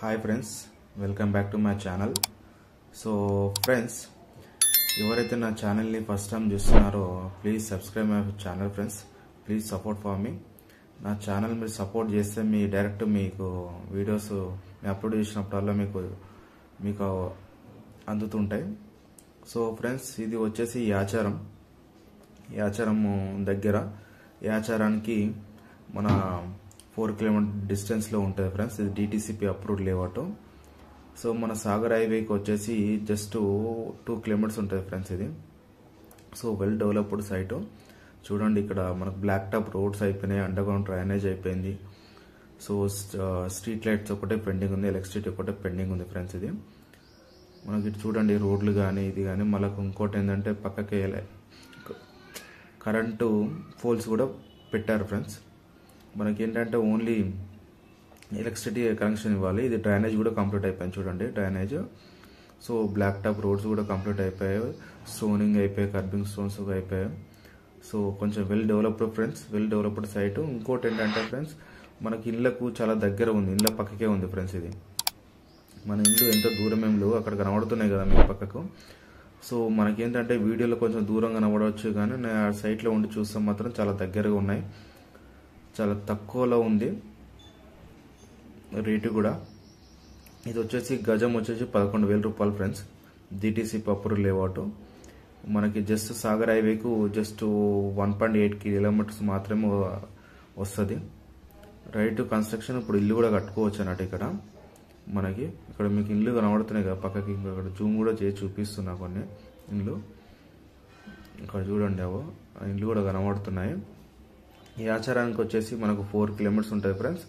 Hi friends, welcome back to my channel. So friends, ఎవరైతే నా ఛానల్ని ఫస్ట్ టైం చూస్తున్నారో please subscribe my channel friends. Please support for me. నా channel మీరు support చేస్తే direct మీకు వీడియోస్ అప్లోడ్ చేసినప్పుడల్లా మీకు అందుతుంటాయి. సో ఫ్రెండ్స్, ఇది వచ్చేసి యాచారం దగ్గర. యాచారానికి మన 4 కిలోమీటర్ డిస్టెన్స్లో ఉంటుంది ఫ్రెండ్స్. ఇది డిటిసిపి అప్రూవ్డ్ లేఅవుట్. సో మన సాగర్ హైవేకి వచ్చేసి జస్ట్ 2 కిలోమీటర్స్ ఉంటుంది ఫ్రెండ్స్ ఇది. So well developed site. చూడండి, ఇక్కడ మనకు బ్లాక్ టాప్ రోడ్స్ అయిపోయినాయి, అండర్ గ్రౌండ్ డ్రైనేజ్ అయిపోయింది. సో స్ట్రీట్ లైట్స్ ఒకటే పెండింగ్ ఉంది, ఎలక్ట్రిసిటీ ఒకటే పెండింగ్ ఉంది ఫ్రెండ్స్. ఇది మనకి ఇటు చూడండి, రోడ్లు కానీ ఇది కానీ. మళ్ళీ ఇంకోటి ఏంటంటే పక్కకి కరెంటు పోల్స్ కూడా పెట్టారు ఫ్రెండ్స్. మనకి ఏంటంటే ఓన్లీ ఎలక్ట్రిసిటీ కనెక్షన్ ఇవ్వాలి. ఇది డ్రైనేజ్ కూడా కంప్లీట్ అయిపోయింది, చూడండి drainage. So black top roads కూడా కంప్లీట్ అయిపోయాయి, స్టోనింగ్ అయిపోయాయి, కర్బింగ్ స్టోన్స్ అయిపోయాయి. సో కొంచెం well developed friends, well developed site. ఇంకోటి ఏంటంటే ఫ్రెండ్స్, మనకి ఇళ్ళకు చాలా దగ్గర ఉంది, ఇళ్ళ పక్కకే ఉంది ఫ్రెండ్స్. ఇది మన ఇల్లు ఎంత దూరం ఏం లేవు, అక్కడ కనబడుతున్నాయి కదా మీ పక్కకు. సో మనకేంటంటే వీడియోలో కొంచెం దూరం కనబడవచ్చు, కానీ నేను ఆ సైట్లో ఉండి చూస్తే మాత్రం చాలా దగ్గరగా ఉన్నాయి, చాలా తక్కువలో ఉంది రేటు కూడా. ఇది వచ్చేసి గజం వచ్చేసి 11,000 రూపాయలు ఫ్రెండ్స్. డిటిసి పప్పురు లేఅవుట్. మనకి జస్ట్ సాగర్ హైవేకు జస్ట్ 1.8 కిలోమీటర్స్ మాత్రమే వస్తుంది. Right construction. ఇప్పుడు ఇల్లు కూడా కట్టుకోవచ్చు అన్నట్టు ఇక్కడ. మనకి ఇక్కడ మీకు ఇల్లు కనబడుతున్నాయి కదా పక్కకి. ఇక్కడ జూమ్ కూడా చేసి చూపిస్తున్నా కొన్ని ఇల్లు. ఇక్కడ చూడండి, ఆ ఇల్లు కూడా కనబడుతున్నాయి. ఈ ఆచారానికి వచ్చేసి మనకు 4 కిలోమీటర్స్ ఉంటుంది ఫ్రెండ్స్.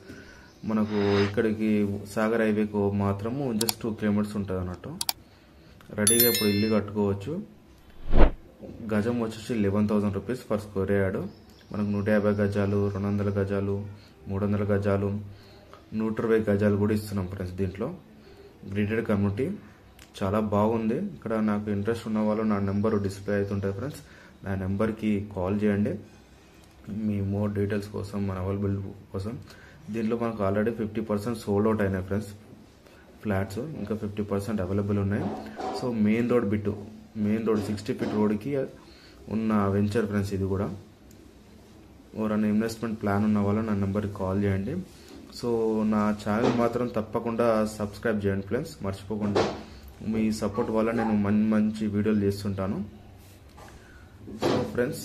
మనకు ఇక్కడికి సాగర్ హైవేకు మాత్రము జస్ట్ 2 కిలోమీటర్స్ ఉంటుంది అన్నట్టు. రెడీగా ఇప్పుడు ఇల్లు కట్టుకోవచ్చు. గజం వచ్చేసి 11,000 రూపీస్ పర్ స్క్వేర్ యార్డ్. మనకు 150 గజాలు, 200 గజాలు, 300 గజాలు, 120 గజాలు కూడా ఇస్తున్నాం ఫ్రెండ్స్. దీంట్లో గ్రీడెడ్ కమ్యూనిటీ చాలా బాగుంది. ఇక్కడ నాకు ఇంట్రెస్ట్ ఉన్న వాళ్ళు నా నెంబర్ డిస్ప్లే అవుతుంటుంది ఫ్రెండ్స్. నా నెంబర్కి కాల్ చేయండి మీ మోర్ డీటెయిల్స్ కోసం, మన అవైలబుల్ కోసం. దీంట్లో మనకు ఆల్రెడీ 50% సోల్డ్ అవుట్ అయినాయి ఫ్రెండ్స్ ఫ్లాట్స్. ఇంకా 50% అవైలబుల్ ఉన్నాయి. సో మెయిన్ రోడ్ 60 ఫీట్ రోడ్కి ఉన్న వెంచర్ ఫ్రెండ్స్ ఇది కూడా. ఎవరైనా ఇన్వెస్ట్మెంట్ ప్లాన్ ఉన్న వాళ్ళు నా నెంబర్కి కాల్ చేయండి. సో నా ఛానల్ మాత్రం తప్పకుండా సబ్స్క్రైబ్ చేయండి ఫ్రెండ్స్, మర్చిపోకుండా. మీ సపోర్ట్ వల్ల నేను మంచి వీడియోలు చేస్తుంటాను. So friends,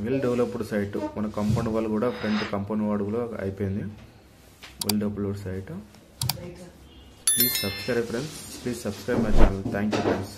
well developed site. మన కాంపౌండ్ వాల్ కూడా, ఫ్రంట్ కాంపౌండ్ వాల్ కూడా అయిపోయింది. Well developed site. Please subscribe friends, please subscribe my channel. Thank you friends.